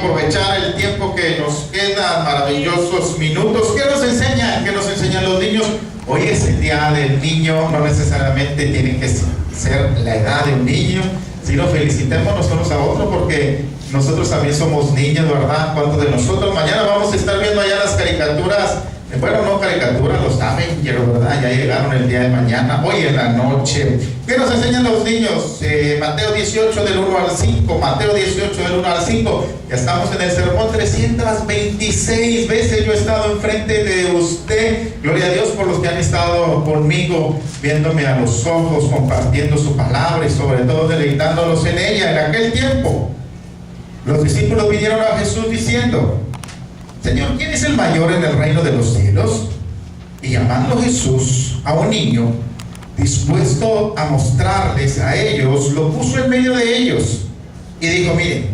aprovechar el tiempo que nos queda, maravillosos minutos. ¿Qué nos enseñan? ¿Qué nos enseñan los niños? Hoy es el día del niño, no necesariamente tiene que ser la edad de un niño, sino felicitemos unos a otros porque nosotros también somos niños, ¿verdad? ¿Cuántos de nosotros? Mañana vamos a estar viendo allá las caricaturas. Bueno, no caricaturas, los Avengers, ¿verdad? Ya llegaron el día de mañana, hoy en la noche. ¿Qué nos enseñan los niños? Mateo 18 del 1 al 5, Mateo 18 del 1 al 5. Ya estamos en el sermón 326 veces yo he estado enfrente de usted. Gloria a Dios por los que han estado conmigo, viéndome a los ojos, compartiendo su palabra y sobre todo deleitándolos en ella. En aquel tiempo, los discípulos vinieron a Jesús diciendo: Señor, ¿quién es el mayor en el reino de los cielos? Y llamando Jesús a un niño, dispuesto a mostrarles a ellos, lo puso en medio de ellos y dijo: miren,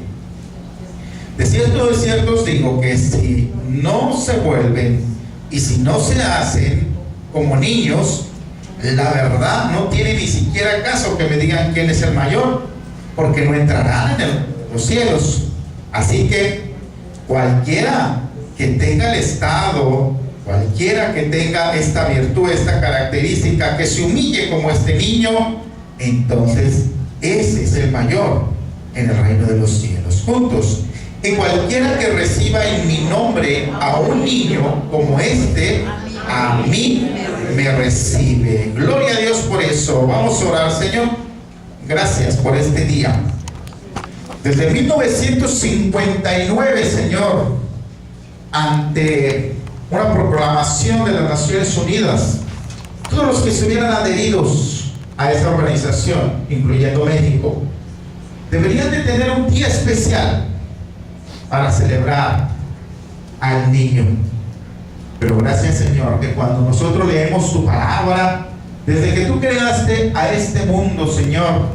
de cierto os digo que si no se vuelven y si no se hacen como niños, la verdad no tiene ni siquiera caso que me digan quién es el mayor, porque no entrarán en los cielos. Así que cualquiera que tenga el estado, cualquiera que tenga esta virtud, esta característica, que se humille como este niño, entonces ese es el mayor en el reino de los cielos. Juntos: y cualquiera que reciba en mi nombre a un niño como este, a mí me recibe. Gloria a Dios por eso. Vamos a orar. Señor, gracias por este día. Desde 1959, Señor, ante una proclamación de las Naciones Unidas, todos los que estuvieran adheridos a esta organización, incluyendo México, deberían de tener un día especial para celebrar al niño. Pero gracias, Señor, que cuando nosotros leemos tu palabra, desde que tú creaste a este mundo, Señor,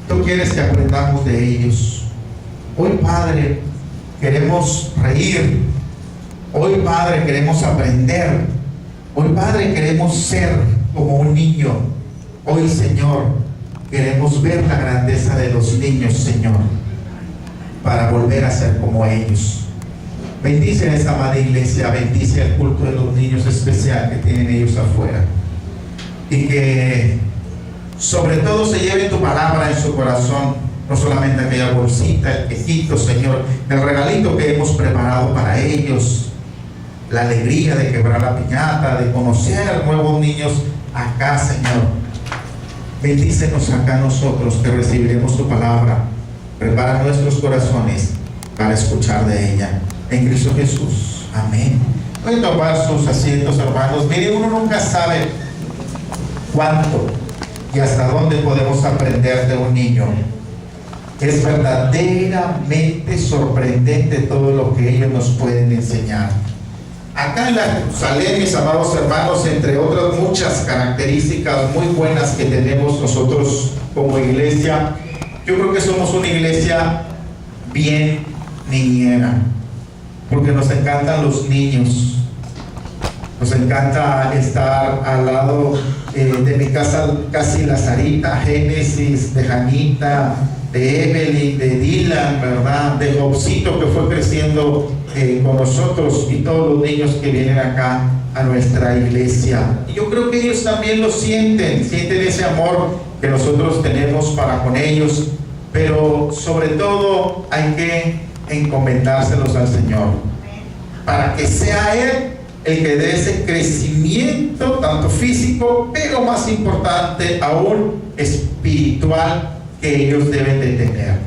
tú quieres que aprendamos de ellos. Hoy, Padre, queremos reír. Hoy, Padre, queremos aprender. Hoy, Padre, queremos ser como un niño. Hoy, Señor, queremos ver la grandeza de los niños, Señor, para volver a ser como ellos. Bendice a esta amada iglesia, bendice el culto de los niños especial que tienen ellos afuera. Y que sobre todo se lleve tu palabra en su corazón, no solamente aquella bolsita, el quejito, Señor, el regalito que hemos preparado para ellos, la alegría de quebrar la piñata, de conocer nuevos niños acá, Señor. Bendícenos acá nosotros que recibiremos tu palabra. Prepara nuestros corazones para escuchar de ella. En Cristo Jesús. Amén. Pueden tomar sus asientos, hermanos. Mire, uno nunca sabe cuánto y hasta dónde podemos aprender de un niño. Es verdaderamente sorprendente todo lo que ellos nos pueden enseñar. Acá en la Jerusalén, mis amados hermanos, entre otras muchas características muy buenas que tenemos nosotros como iglesia, yo creo que somos una iglesia bien niñera, porque nos encantan los niños. Nos encanta estar al lado de mi casa, casi la Sarita, Génesis, de Janita, de Evelyn, de Dylan, ¿verdad? De Jobcito, que fue creciendo con nosotros, y todos los niños que vienen acá a nuestra iglesia. Y yo creo que ellos también lo sienten ese amor que nosotros tenemos para con ellos, pero sobre todo hay que encomendárselos al Señor, para que sea Él el que dé ese crecimiento, tanto físico, pero más importante aún, espiritual, que ellos deben de tener.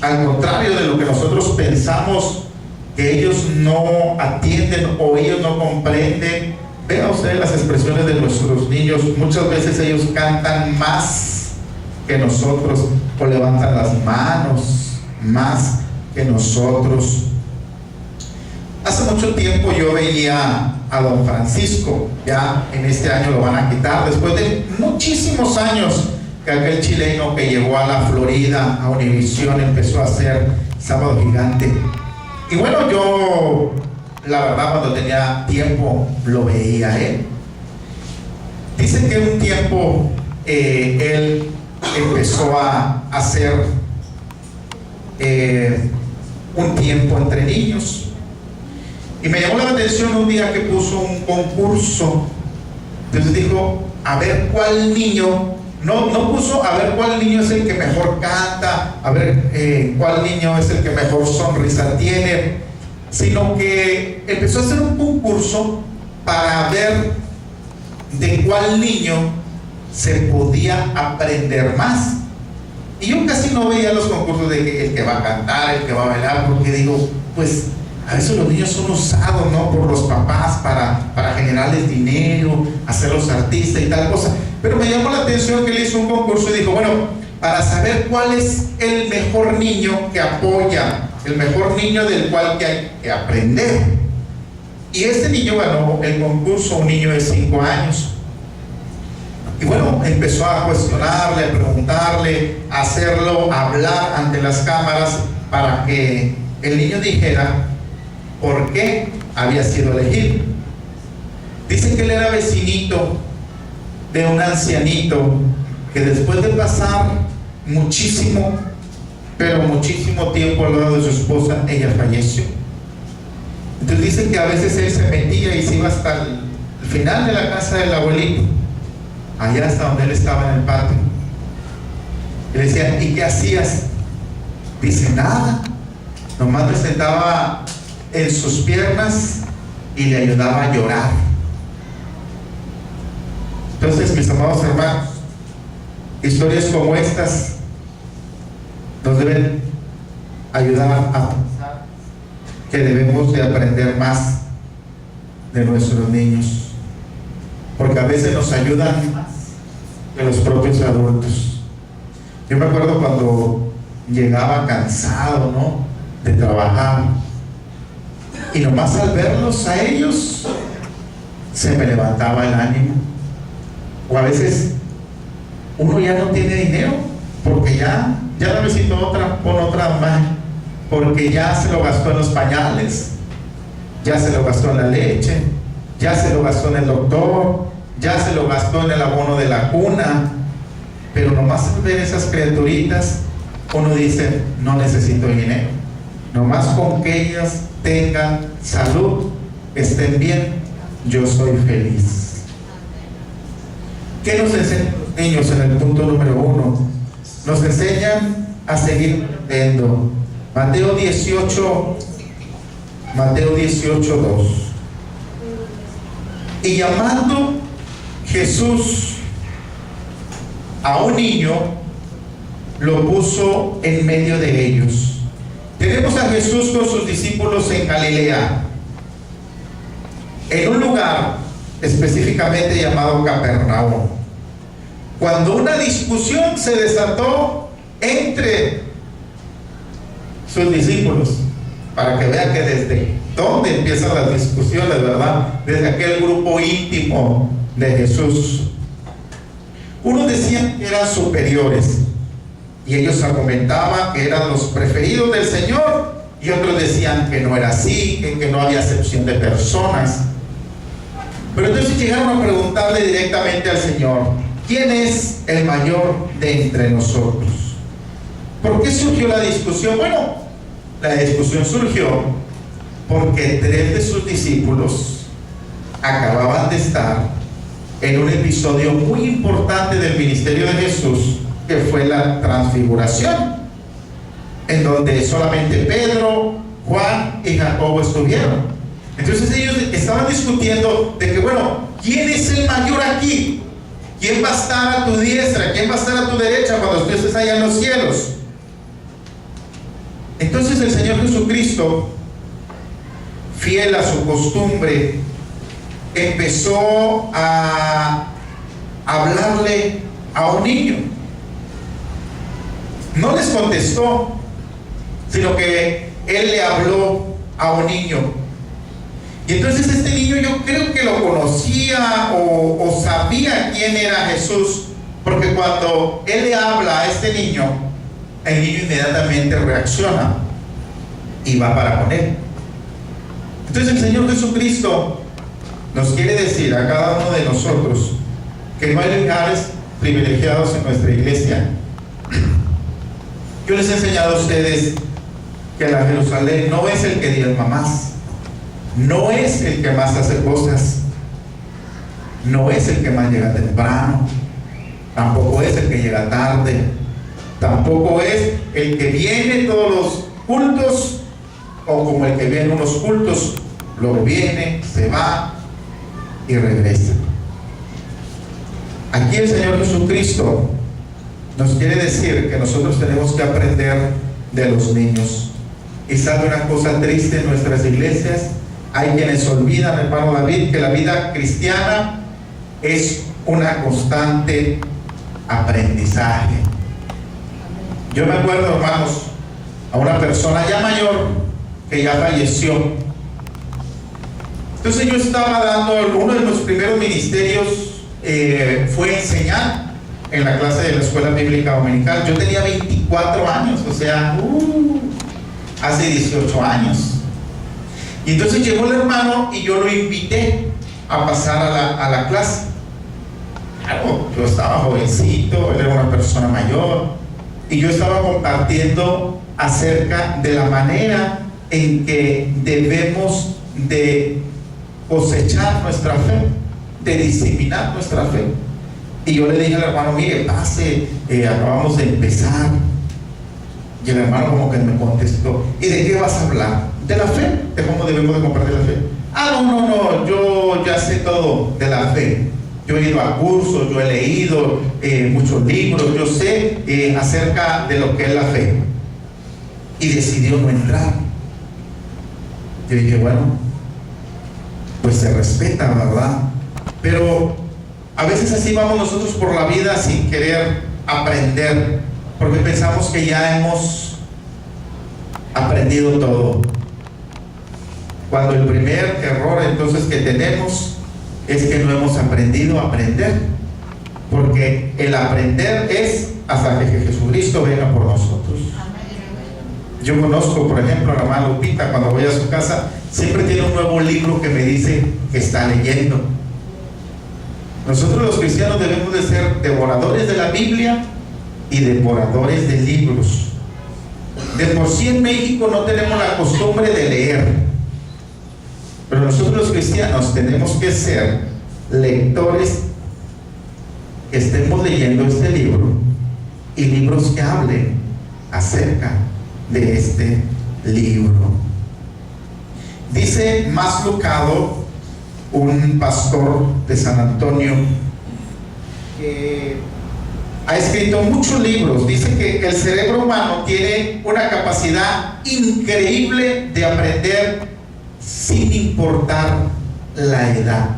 Al contrario de lo que nosotros pensamos, que ellos no atienden o ellos no comprenden. Vean ustedes las expresiones de nuestros niños. Muchas veces ellos cantan más que nosotros, o levantan las manos más que nosotros. Hace mucho tiempo yo veía a don Francisco, ya en este año lo van a quitar, después de muchísimos años que aquel chileno que llegó a la Florida, a Univisión, empezó a hacer Sábado Gigante. Y bueno, yo la verdad cuando tenía tiempo lo veía él. Dicen que un tiempo él empezó a hacer un tiempo entre niños. Y me llamó la atención un día que puso un concurso. Entonces dijo, a ver cuál niño, no puso a ver cuál niño es el que mejor canta, a ver cuál niño es el que mejor sonrisa tiene, sino que empezó a hacer un concurso para ver de cuál niño se podía aprender más. Y yo casi no veía los concursos de que el que va a cantar, el que va a bailar, porque digo, pues a veces los niños son usados, ¿no?, por los papás para generarles dinero, hacerlos artistas y tal cosa. Pero me llamó la atención que él hizo un concurso y dijo, bueno, para saber cuál es el mejor niño que apoya, el mejor niño del cual que hay que aprender. Y este niño ganó el concurso, un niño de 5 años. Y bueno, empezó a cuestionarle, a preguntarle, a hacerlo hablar ante las cámaras para que el niño dijera por qué había sido elegido. Dicen que él era vecinito de un ancianito que después de pasar muchísimo, pero muchísimo tiempo al lado de su esposa, ella falleció. Entonces dicen que a veces él se metía y se iba hasta el final de la casa del abuelito, allá hasta donde él estaba en el patio. Y le decían, ¿y qué hacías? Dice, nada, nomás me sentaba en sus piernas y le ayudaba a llorar. Entonces, mis amados hermanos, historias como estas nos deben ayudar a pensar que debemos de aprender más de nuestros niños, porque a veces nos ayudan más que los propios adultos. Yo me acuerdo cuando llegaba cansado, ¿no?, de trabajar, y nomás al verlos a ellos se me levantaba el ánimo. O a veces uno ya no tiene dinero porque ya necesito otra, pon otra más, porque ya se lo gastó en los pañales, ya se lo gastó en la leche, ya se lo gastó en el doctor, ya se lo gastó en el abono de la cuna. Pero nomás al ver esas criaturitas uno dice, no necesito dinero, nomás con que ellas tengan salud, estén bien, yo soy feliz. ¿Qué nos enseñan los niños en el punto número 1? Nos enseñan a seguir aprendiendo. Mateo 18:2. Y llamando Jesús a un niño, lo puso en medio de ellos. Tenemos a Jesús con sus discípulos en Galilea, en un lugar específicamente llamado Capernaum, cuando una discusión se desató entre sus discípulos, para que vean que desde dónde empiezan las discusiones, ¿verdad? Desde aquel grupo íntimo de Jesús. Unos decían que eran superiores y ellos argumentaban que eran los preferidos del Señor, y otros decían que no era así, que no había acepción de personas. Pero entonces llegaron a preguntarle directamente al Señor, ¿quién es el mayor de entre nosotros? ¿Por qué surgió la discusión? Bueno, la discusión surgió porque 3 de sus discípulos acababan de estar en un episodio muy importante del ministerio de Jesús, que fue la transfiguración, en donde solamente Pedro, Juan y Jacobo estuvieron. Entonces ellos estaban discutiendo de que, bueno, ¿quién es el mayor aquí? ¿Quién va a estar a tu diestra? ¿Quién va a estar a tu derecha cuando tú estés allá en los cielos? Entonces el Señor Jesucristo, fiel a su costumbre, empezó a hablarle a un niño. No les contestó, sino que Él le habló a un niño. Y entonces este niño, yo creo que lo conocía o sabía quién era Jesús, porque cuando Él le habla a este niño, el niño inmediatamente reacciona y va para con Él. Entonces el Señor Jesucristo nos quiere decir a cada uno de nosotros que no hay lugares privilegiados en nuestra iglesia. Yo les he enseñado a ustedes que la Jerusalén no es el que diezma más, no es el que más hace cosas, no es el que más llega temprano, tampoco es el que llega tarde, tampoco es el que viene todos los cultos, o como el que viene unos cultos, luego viene, se va y regresa. Aquí el Señor Jesucristo nos quiere decir que nosotros tenemos que aprender de los niños. Y sabe una cosa triste en nuestras iglesias, hay quienes olvidan, hermano David, que la vida cristiana es una constante aprendizaje. Yo me acuerdo, hermanos, a una persona ya mayor que ya falleció. Entonces yo estaba dando, uno de los primeros ministerios fue enseñar en la clase de la escuela bíblica dominical. Yo tenía 24 años, o sea, hace 18 años. Y entonces llegó el hermano y yo lo invité a pasar a la clase. Claro, yo estaba jovencito, él era una persona mayor, y yo estaba compartiendo acerca de la manera en que debemos de cosechar nuestra fe, de diseminar nuestra fe. Y yo le dije al hermano, mire, pase, acabamos de empezar. Y el hermano como que me contestó, ¿y de qué vas a hablar? De la fe, de cómo debemos de compartir la fe. No, yo ya sé todo de la fe. Yo he ido a cursos, yo he leído muchos libros, yo sé acerca de lo que es la fe. Y decidió no entrar. Yo dije, bueno, pues se respeta, ¿verdad? Pero a veces así vamos nosotros por la vida sin querer aprender, porque pensamos que ya hemos aprendido todo. Cuando el primer error entonces que tenemos es que no hemos aprendido a aprender, porque el aprender es hasta que Jesucristo venga por nosotros. Yo conozco, por ejemplo, a la hermana Lupita, cuando voy a su casa, siempre tiene un nuevo libro que me dice que está leyendo. Nosotros los cristianos debemos de ser devoradores de la Biblia y devoradores de libros. De por sí en México no tenemos la costumbre de leer, pero nosotros los cristianos tenemos que ser lectores que estemos leyendo este libro y libros que hablen acerca de este libro. Dice Mas Lucado, un pastor de San Antonio, que ha escrito muchos libros. Dice que el cerebro humano tiene una capacidad increíble de aprender sin importar la edad.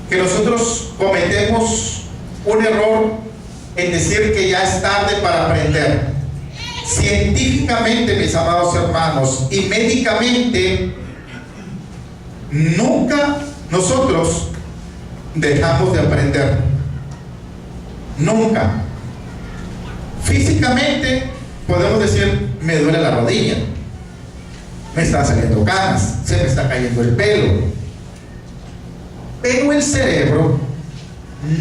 Que nosotros cometemos un error en decir que ya es tarde para aprender. Científicamente, mis amados hermanos, y médicamente, nunca nosotros dejamos de aprender. Nunca. Físicamente podemos decir, me duele la rodilla, me están saliendo canas, se me está cayendo el pelo. Pero el cerebro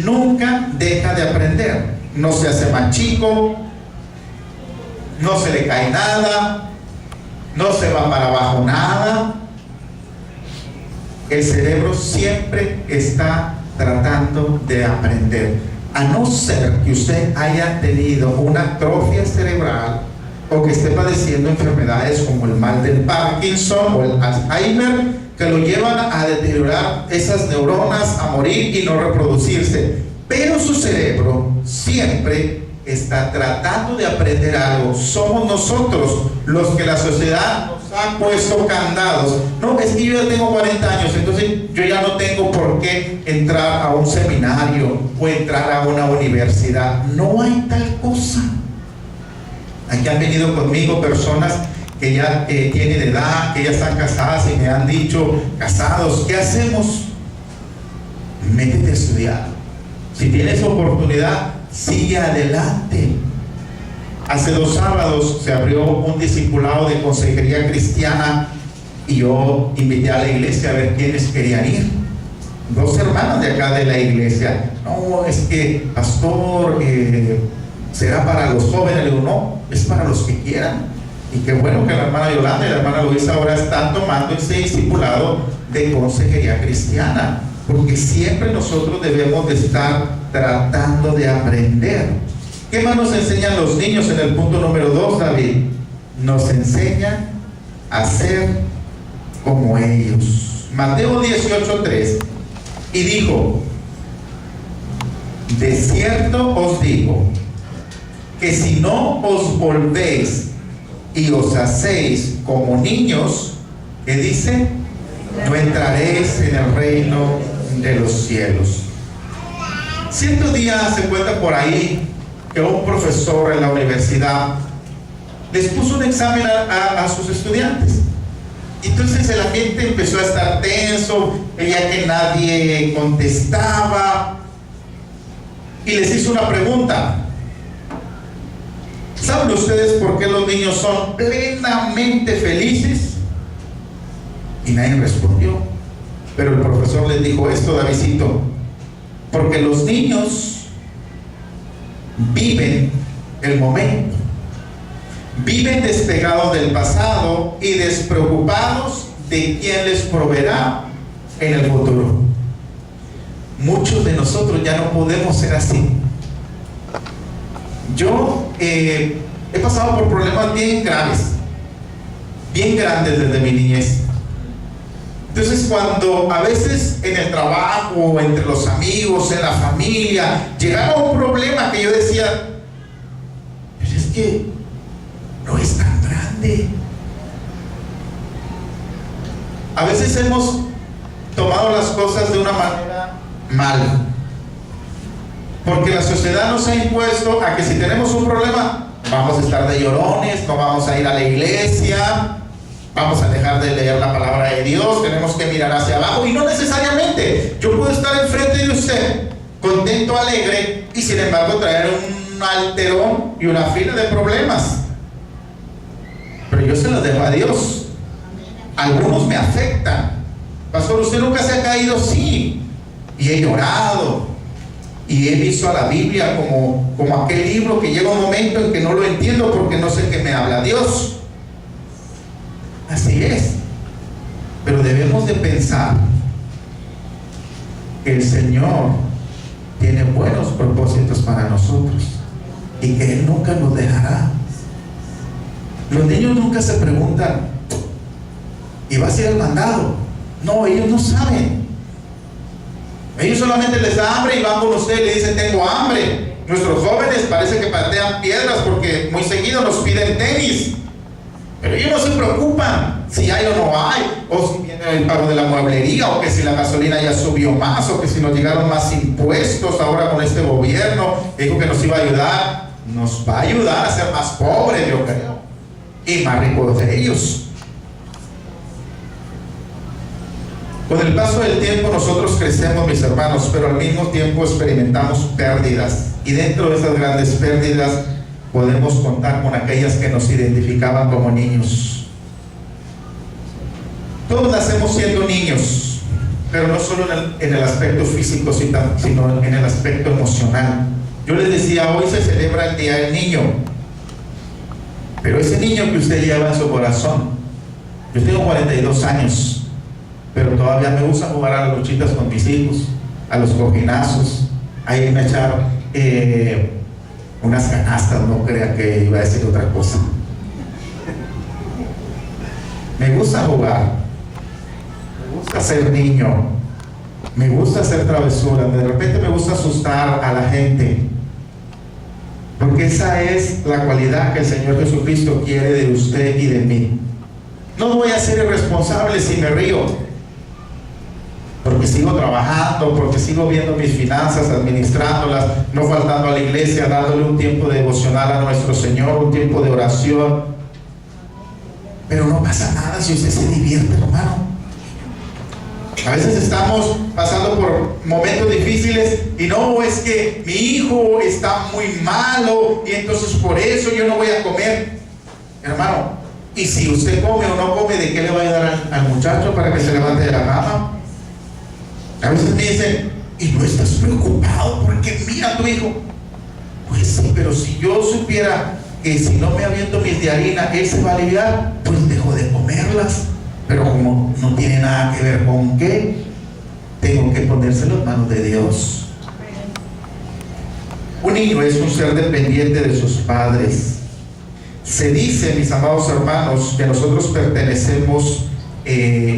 nunca deja de aprender. No se hace más chico, no se le cae nada, no se va para abajo nada. El cerebro siempre está tratando de aprender, a no ser que usted haya tenido una atrofia cerebral o que esté padeciendo enfermedades como el mal del Parkinson o el Alzheimer, que lo llevan a deteriorar esas neuronas, a morir y no reproducirse. Pero su cerebro siempre está tratando de aprender algo. Somos nosotros los que la sociedad nos ha puesto candados. No, es que yo ya tengo 40 años, entonces yo ya no tengo por qué entrar a un seminario o entrar a una universidad. No hay tal cosa. Aquí han venido conmigo personas que ya tienen edad, que ya están casadas y me han dicho, casados, ¿qué hacemos? Métete a estudiar. Si tienes oportunidad, sigue adelante. Hace 2 sábados se abrió un discipulado de consejería cristiana y yo invité a la iglesia a ver quiénes querían ir. 2 hermanas de acá de la iglesia. No, es que pastor, será para los jóvenes. Le digo, no, es para los que quieran. Y qué bueno que la hermana Yolanda y la hermana Luisa ahora están tomando ese discipulado de consejería cristiana, porque siempre nosotros debemos de estar tratando de aprender. ¿Qué más nos enseñan los niños en el punto número 2, David? Nos enseñan a ser como ellos. Mateo 18:3, y dijo: de cierto os digo que si no os volvéis y os hacéis como niños, ¿qué dice? No entraréis en el reino de los cielos. Cierto día se cuenta por ahí que un profesor en la universidad les puso un examen a sus estudiantes. Entonces el ambiente empezó a estar tenso, veía que nadie contestaba, y les hizo una pregunta: ¿saben ustedes por qué los niños son plenamente felices? Y nadie respondió. Pero el profesor les dijo esto, Davidcito: porque los niños viven el momento, viven despegados del pasado y despreocupados de quién les proveerá en el futuro. Muchos de nosotros ya no podemos ser así. Yo he pasado por problemas bien graves, bien grandes desde mi niñez. Entonces, cuando a veces en el trabajo, entre los amigos, en la familia, llegaba un problema que yo decía: pues es que no es tan grande. A veces hemos tomado las cosas de una manera mal, porque la sociedad nos ha impuesto a que si tenemos un problema, vamos a estar de llorones, no vamos a ir a la iglesia, vamos a dejar de leer la palabra de Dios, tenemos que mirar hacia abajo. Y no necesariamente, yo puedo estar enfrente de usted, contento, alegre, y sin embargo traer un alterón y una fila de problemas. Pero yo se los dejo a Dios. Algunos me afectan. Pastor, ¿usted nunca se ha caído? Sí. Y he llorado. Y he visto a la Biblia como aquel libro que llega un momento en que no lo entiendo porque no sé qué me habla Dios. Así es. Pero debemos de pensar que el Señor tiene buenos propósitos para nosotros y que Él nunca nos dejará. Los niños nunca se preguntan: ¿y vas a ir al mandado? No, ellos no saben. Ellos solamente les da hambre y van con usted y le dicen: tengo hambre. Nuestros jóvenes parece que patean piedras porque muy seguido nos piden tenis. Pero ellos no se preocupan si hay o no hay, o si viene el pago de la mueblería, o que si la gasolina ya subió más, o que si nos llegaron más impuestos ahora con este gobierno. Dijo que nos iba a ayudar. Nos va a ayudar a ser más pobres, yo creo, y más ricos de ellos. Con el paso del tiempo nosotros crecemos, mis hermanos, pero al mismo tiempo experimentamos pérdidas, y dentro de esas grandes pérdidas podemos contar con aquellas que nos identificaban como niños. Todos nacemos siendo niños, pero no solo en el aspecto físico, sino en el aspecto emocional. Yo les decía, hoy se celebra el Día del Niño, pero ese niño que usted lleva en su corazón, yo tengo 42 años, pero todavía me gusta jugar a las luchitas con mis hijos, a los cojinazos, a irme a echar unas canastas, no crea que iba a decir otra cosa. Me gusta jugar, me gusta ser niño, me gusta hacer travesuras, de repente me gusta asustar a la gente, porque esa es la cualidad que el Señor Jesucristo quiere de usted y de mí. No voy a ser irresponsable si me río, porque sigo trabajando, porque sigo viendo mis finanzas, administrándolas, no faltando a la iglesia, dándole un tiempo devocional a nuestro Señor, un tiempo de oración. Pero no pasa nada si usted se divierte, hermano. A veces estamos pasando por momentos difíciles y no, es que mi hijo está muy malo y entonces por eso yo no voy a comer. Hermano, y si usted come o no come, ¿de qué le va a ayudar al muchacho para que se levante de la cama? A veces me dicen, ¿y no estás preocupado porque mira a tu hijo? Pues sí, pero si yo supiera que si no me aviento mis de harina, él se va a aliviar, pues dejo de comerlas. Pero como no tiene nada que ver con qué, tengo que ponérselo en manos de Dios. Un niño es un ser dependiente de sus padres. Se dice, mis amados hermanos, que nosotros pertenecemos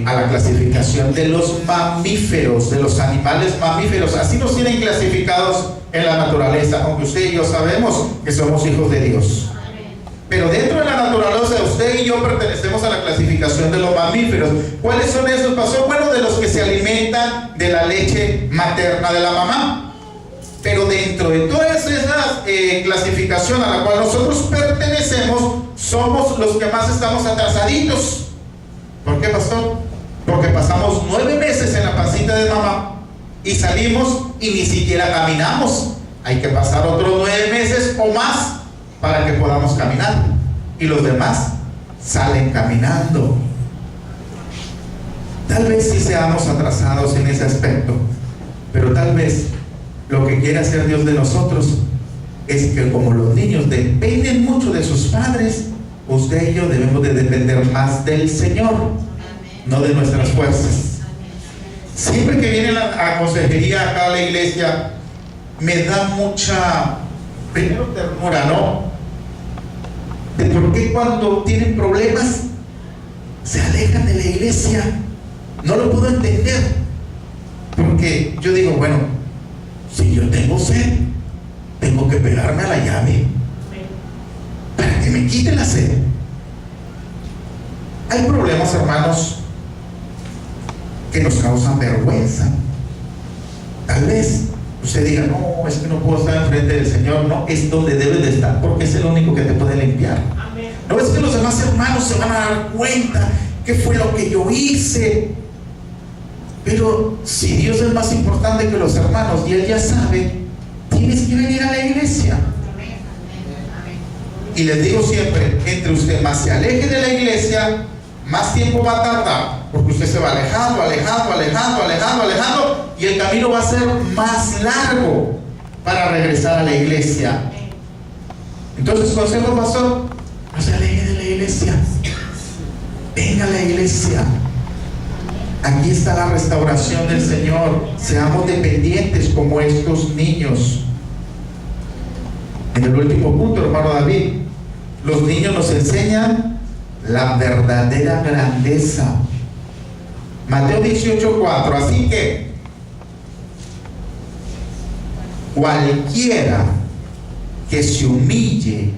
a la clasificación de los mamíferos, de los animales mamíferos. Así nos tienen clasificados en la naturaleza, aunque usted y yo sabemos que somos hijos de Dios. Pero dentro de la naturaleza, usted y yo pertenecemos a la clasificación de los mamíferos. ¿Cuáles son esos, pastor? Bueno, de los que se alimentan de la leche materna de la mamá. Pero dentro de toda esa clasificación a la cual nosotros pertenecemos, somos los que más estamos atrasaditos. ¿Por qué, pastor? Porque pasamos 9 meses en la pancita de mamá y salimos y ni siquiera caminamos. Hay que pasar otros 9 meses o más para que podamos caminar. Y los demás salen caminando. Tal vez sí seamos atrasados en ese aspecto, pero tal vez lo que quiere hacer Dios de nosotros es que, como los niños dependen mucho de sus padres, usted y yo debemos de depender más del Señor, no de nuestras fuerzas. Siempre que viene a consejería acá a la iglesia, me da mucha, primero, ternura, ¿no? De por qué cuando tienen problemas se alejan de la iglesia. No lo puedo entender, porque yo digo, bueno, si yo tengo sed, tengo que pegarme a la llave para que me quite la sed. Hay problemas, hermanos, que nos causan vergüenza. Tal vez usted diga, no, es que no puedo estar enfrente del Señor. No, es donde debes de estar, porque es el único que te puede limpiar. No es que los demás hermanos se van a dar cuenta qué fue lo que yo hice. Pero si Dios es más importante que los hermanos y Él ya sabe, tienes que venir a la iglesia. Y les digo siempre, entre usted más se aleje de la iglesia, más tiempo va a tardar, porque usted se va alejando, y el camino va a ser más largo para regresar a la iglesia. Entonces, consejo, pastor, no se aleje de la iglesia, venga a la iglesia. Aquí está la restauración del Señor. Seamos dependientes como estos niños. En el último punto, hermano David, los niños nos enseñan la verdadera grandeza. Mateo 18:4. Así que cualquiera que se humille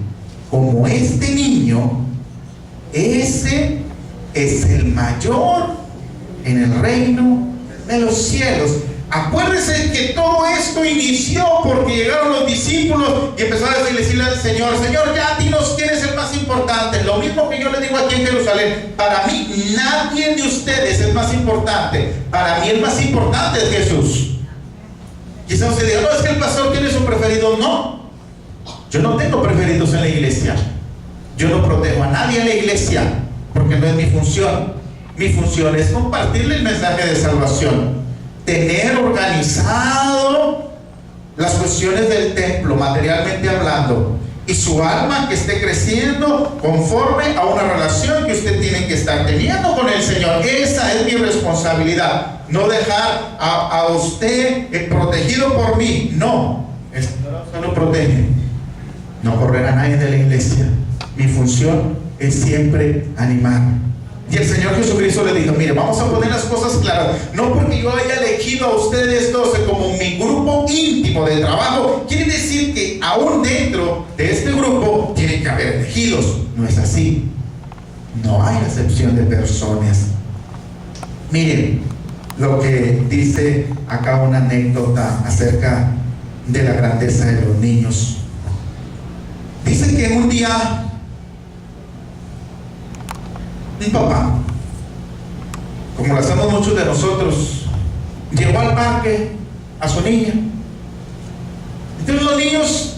como este niño, ese es el mayor en el reino de los cielos. Acuérdense que todo esto inició porque llegaron los discípulos y empezaron a decirle al Señor, Señor, ya dinos quién es el más importante. Lo mismo que yo le digo aquí en Jerusalén, para mí nadie de ustedes es más importante. Para mí el más importante es Jesús. Quizás usted diga, no, es que el pastor tiene su preferido. No, yo no tengo preferidos en la iglesia. Yo no protejo a nadie en la iglesia, porque no es mi función. Mi función es compartirle el mensaje de salvación, tener organizado las cuestiones del templo, materialmente hablando, y su alma que esté creciendo conforme a una relación que usted tiene que estar teniendo con el Señor. Esa es mi responsabilidad, no dejar a usted protegido por mí. No, el Señor solo protege, no correr a nadie de la iglesia. Mi función es siempre animar. Y el Señor Jesucristo le dijo, mire, vamos a poner las cosas claras. No porque yo haya elegido a ustedes 12 como mi grupo íntimo de trabajo, quiere decir que aún dentro de este grupo tienen que haber elegidos. No es así. No hay acepción de personas. Miren lo que dice acá una anécdota acerca de la grandeza de los niños. Dice que un día un papá, como lo hacemos muchos de nosotros, llevó al parque a su niña. Entonces los niños,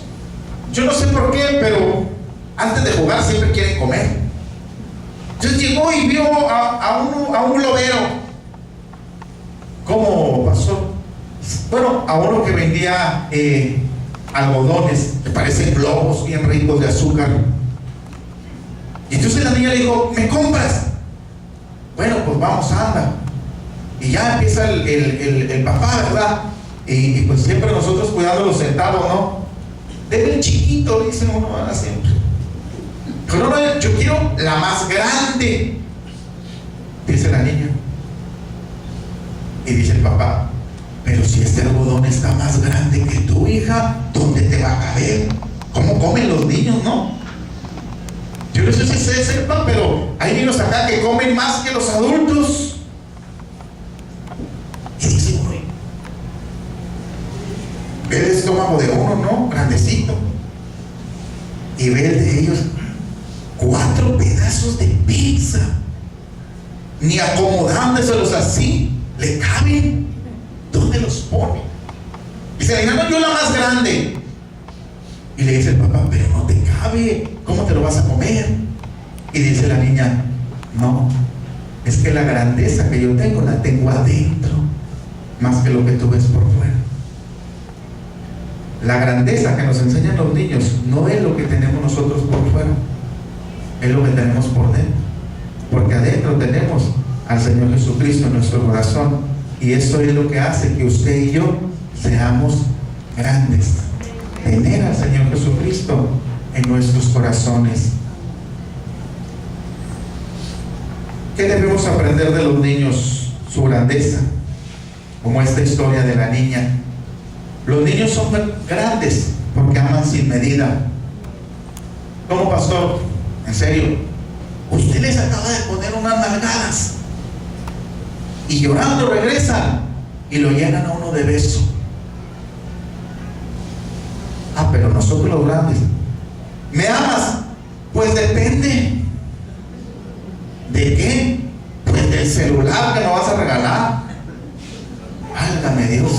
yo no sé por qué, pero antes de jugar siempre quieren comer. Entonces llegó y vio a un lobero. ¿Cómo pasó? Bueno, a uno que vendía algodones, que parecen globos bien ricos de azúcar. Y entonces la niña le dijo, ¿me compras? Bueno, pues vamos, anda. Y ya empieza el papá, ¿verdad? Y pues siempre nosotros cuidando los centavos, ¿no? Debe el chiquito, le dicen uno, siempre. Pero no, yo quiero la más grande, dice la niña. Y dice el papá, pero si este algodón está más grande que tu hija, ¿dónde te va a caber? ¿Cómo comen los niños, no? Yo no sé si ustedes sepan, pero hay niños acá que comen más que los adultos. Y dice, uy, ve el estómago de uno, ¿no? Grandecito. Y ve el de ellos, 4 pedazos de pizza, ni acomodándoselos así, le caben. ¿Dónde los pone? Dice, no, yo la más grande. Y le dice el papá, pero no te cabe, ¿cómo te lo vas a comer? Y dice la niña, no, es que la grandeza que yo tengo la tengo adentro, más que lo que tú ves por fuera. La grandeza que nos enseñan los niños no es lo que tenemos nosotros por fuera, es lo que tenemos por dentro, porque adentro tenemos al Señor Jesucristo en nuestro corazón, y eso es lo que hace que usted y yo seamos grandes, tener al Señor Jesucristo en nuestros corazones. ¿Qué debemos aprender de los niños? Su grandeza, como esta historia de la niña. Los niños son grandes porque aman sin medida. ¿Cómo, pastor? En serio, usted les acaba de poner unas nalgadas y llorando regresan y lo llenan a uno de besos. Ah, pero nosotros los grandes, ¿me amas? Pues depende. ¿De qué? Pues del celular que nos vas a regalar. Válgame Dios,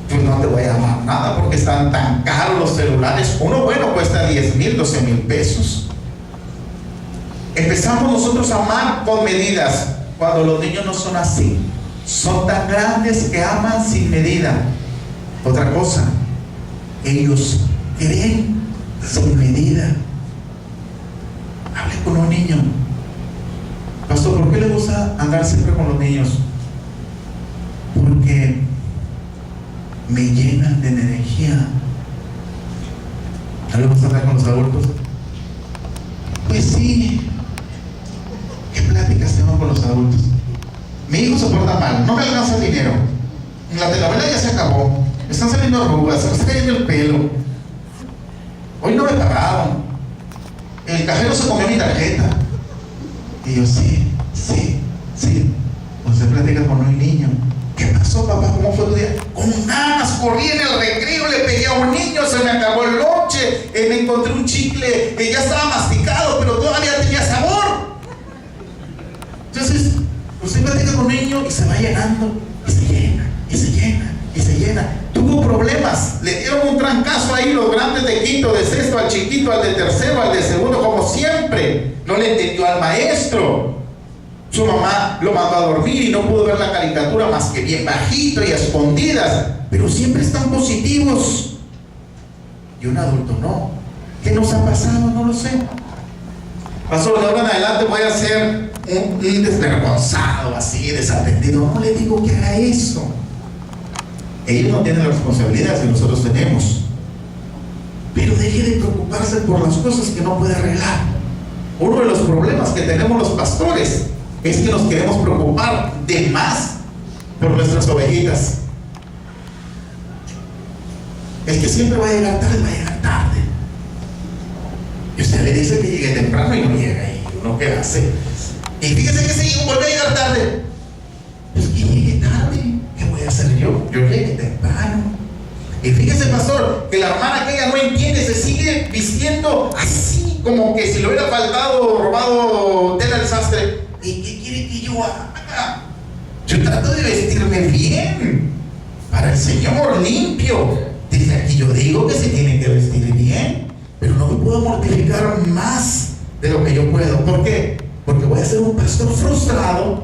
pues no te voy a amar nada porque están tan caros los celulares. Uno bueno cuesta 10,000, 12,000 pesos. Empezamos nosotros a amar con medidas, cuando los niños no son así. Son tan grandes que aman sin medida. Otra cosa, ellos creen sin medida. Hable con un niño. Pastor, ¿por qué le gusta andar siempre con los niños? Porque me llenan de energía. ¿A le gusta andar con los adultos? Pues sí. ¿Qué pláticas tengo con los adultos? Mi hijo se porta mal, no me alcanza el dinero. La telenovela ya se acabó. Me están saliendo arrugas, se me está cayendo el pelo. Hoy no me pagaron. El cajero se comió mi tarjeta. Y yo, sí. Usted platica con un niño. ¿Qué pasó, papá? ¿Cómo fue tu día? Con ganas, corrí en el recreo, le pegué a un niño, se me acabó el lonche, me encontré un chicle que ya estaba masticado, pero todavía tenía sabor. Entonces, usted platica con un niño y se va llenando, y se llena, y se llena, y se llena. Tuvo problemas, le dieron un trancazo ahí los grandes de quinto, de sexto, al chiquito, al de tercero, al de segundo, como siempre. No le entendió al maestro. Su mamá lo mandó a dormir y no pudo ver la caricatura más que bien bajito y a escondidas, pero siempre están positivos. Y un adulto no. ¿Qué nos ha pasado? No lo sé. Pastor, de ahora en adelante voy a ser un desvergonzado, así, desatendido. No le digo que haga eso. Ellos no tienen las responsabilidades que nosotros tenemos. Pero deje de preocuparse por las cosas que no puede arreglar. Uno de los problemas que tenemos los pastores es que nos queremos preocupar de más por nuestras ovejitas. El que siempre va a llegar tarde. Y usted le dice que llegue temprano y no llega. Y uno, ¿qué hace? Y fíjese que si vuelve a llegar tarde, pues que llegue tarde. ¿Qué voy a hacer yo? Yo llegué temprano. Y fíjese, pastor, que la hermana que ella no entiende se sigue vistiendo así, como que si le hubiera faltado, robado tela del sastre. ¿Y qué quiere que yo haga? Yo trato de vestirme bien para el Señor, limpio. Desde aquí yo digo que se tiene que vestir bien, pero no me puedo mortificar más de lo que yo puedo. ¿Por qué? Porque voy a ser un pastor frustrado.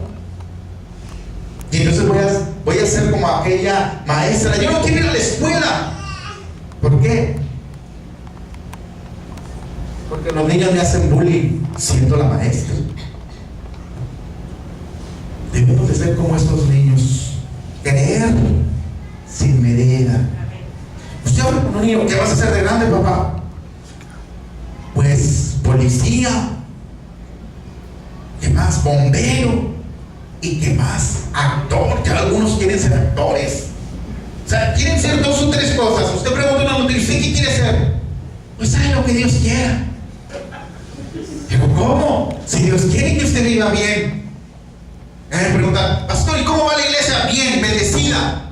Y entonces voy a ser como aquella maestra. Yo no quiero ir a la escuela. ¿Por qué? Porque los niños me hacen bullying. siendo la maestra. Debemos de ser como estos niños, creer sin medida. Usted habla con un niño: ¿qué vas a hacer de grande, papá? Pues policía. ¿Qué más? Bombero. ¿Y qué más? Actor. Ya algunos quieren ser actores. O sea, quieren ser 2 o 3 cosas. Usted pregunta a una mujer: ¿usted qué quiere ser? Pues sabe lo que Dios quiera. Digo, ¿cómo? Si Dios quiere que usted viva bien. Me pregunta: pastor, ¿y cómo va la iglesia? Bien, bendecida.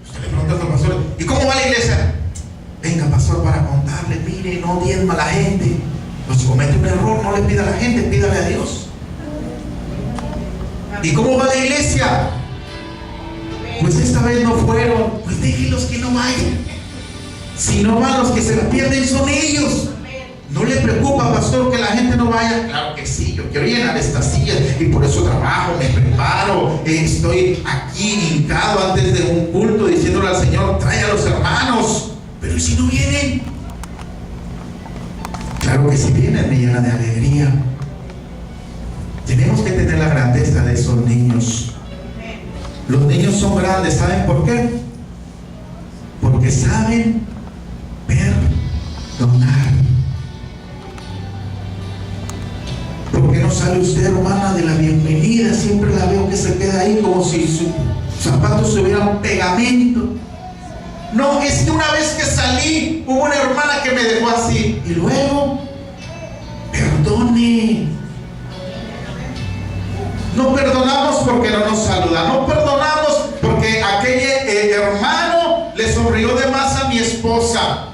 Usted le pregunta al pastor: ¿y cómo va la iglesia? Venga, pastor, para contarle, mire, no diezma a la gente. Pues si comete un error, no le pida a la gente, pídale a Dios. ¿Y cómo va la iglesia? Pues esta vez no fueron. Pues déjenlos que no vayan. Si no van, los que se la pierden son ellos. ¿No le preocupa, pastor, que la gente no vaya? Claro que sí, yo quiero llenar estas sillas y por eso trabajo, me preparo, estoy aquí hincado antes de un culto diciéndole al Señor: trae a los hermanos. Pero ¿y si no vienen? Claro que si vienen, me llena de alegría. Tenemos que tener la grandeza de esos niños. Los niños son grandes, ¿saben por qué? Porque saben perdonar. ¿Por qué no sale usted, hermana, de la bienvenida? Siempre la veo que se queda ahí como si sus zapatos se hubieran pegamento. No, es que una vez que salí, hubo una hermana que me dejó así. Y luego, perdone. No perdonamos porque no nos saluda. No perdonamos porque aquel hermano le sonrió de más a mi esposa.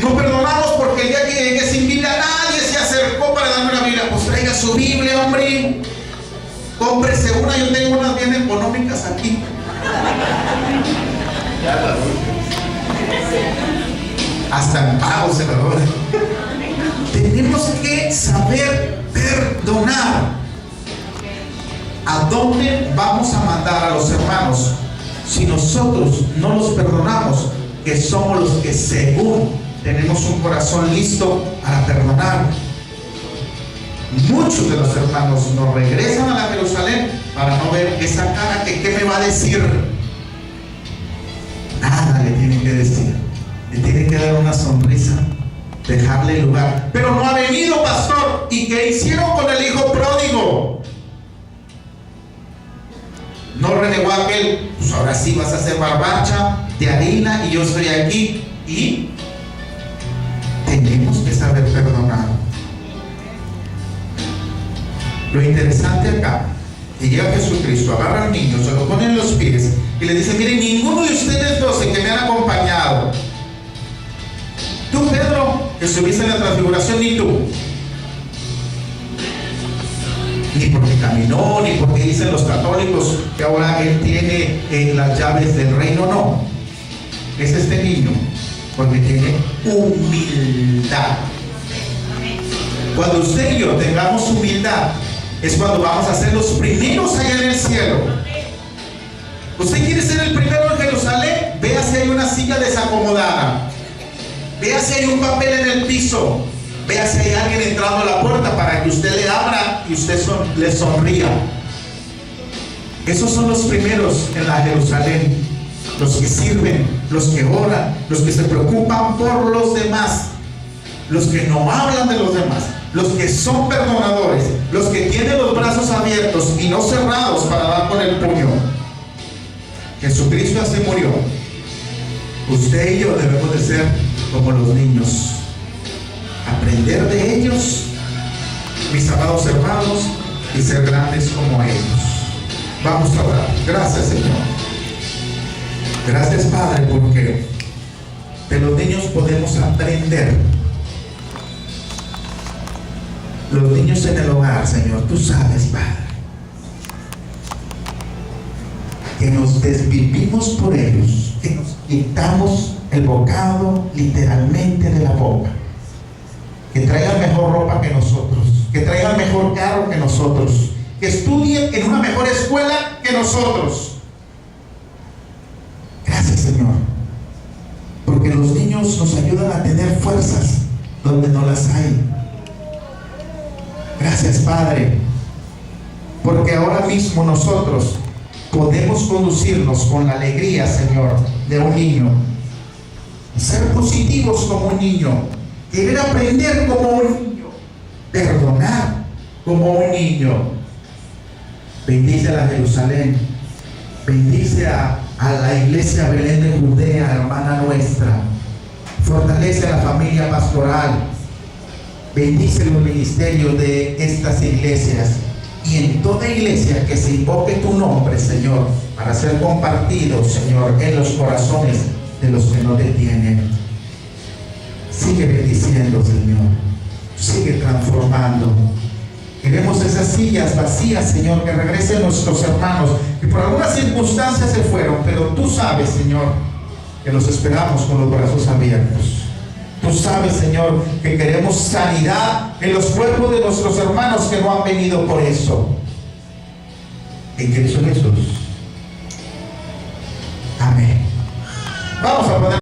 No perdonamos porque el día que llegué sin Biblia, nadie se acercó para darme una Biblia. Pues traiga su Biblia, hombre. Cómprese una. Yo tengo unas bien económicas aquí. Hasta en pago se lo doy. Tenemos que saber perdonar. ¿A dónde vamos a mandar a los hermanos si nosotros no los perdonamos? Que somos los que según tenemos un corazón listo para perdonar. Muchos de los hermanos nos regresan a la Jerusalén para no ver esa cara que ¿qué me va a decir? Nada le tienen que decir. Le tienen que dar una sonrisa, dejarle lugar. Pero no ha venido, pastor. ¿Y qué hicieron con el hijo pródigo? No renegó aquel: pues ahora sí vas a hacer barbacha de harina y yo estoy aquí. Y tenemos que saber perdonar. Lo interesante acá, que llega Jesucristo, agarra al niño, se lo pone en los pies y le dice: miren, ninguno de ustedes 12 que me han acompañado, tú, Pedro, que subiste en la transfiguración, ni tú, ni porque caminó, ni porque dicen los católicos que ahora él tiene las llaves del reino, no. Es este niño porque tiene humildad. Cuando usted y yo tengamos humildad, es cuando vamos a ser los primeros allá en el cielo. ¿Usted quiere ser el primero en Jerusalén? Vea si hay una silla desacomodada. Vea si hay un papel en el piso. Vea si hay alguien entrando a la puerta para que usted le abra y usted le sonría. Esos son los primeros en la Jerusalén. Los que sirven, los que oran, los que se preocupan por los demás, los que no hablan de los demás, los que son perdonadores, los que tienen los brazos abiertos y no cerrados para dar con el puño. Jesucristo así murió. Usted y yo debemos de ser como los niños, aprender de ellos, mis amados hermanos, y ser grandes como ellos. Vamos a orar. Gracias, Señor. Gracias, Padre, porque de los niños podemos aprender. Los niños en el hogar, Señor, tú sabes, Padre, que nos desvivimos por ellos, que nos quitamos el bocado literalmente de la boca, que traigan mejor ropa que nosotros, que traigan mejor carro que nosotros, que estudien en una mejor escuela que nosotros. Gracias, Señor, porque los niños nos ayudan a tener fuerzas donde no las hay. Gracias, Padre, porque ahora mismo nosotros podemos conducirnos con la alegría, Señor, de un niño, ser positivos como un niño, querer aprender como un niño, perdonar como un niño. Bendice a la Jerusalén, bendice a la iglesia Belén de Judea, hermana nuestra, fortalece a la familia pastoral, bendice los ministerios de estas iglesias, y en toda iglesia que se invoque tu nombre, Señor, para ser compartido, Señor, en los corazones de los que no te tienen. Sigue bendiciendo, Señor, sigue transformando. Queremos esas sillas vacías, Señor, que regresen nuestros hermanos que por algunas circunstancias se fueron, pero tú sabes, Señor, que los esperamos con los brazos abiertos. Tú sabes, Señor, que queremos sanidad en los cuerpos de nuestros hermanos que no han venido por eso. En Cristo Jesús. Amén. Vamos a poner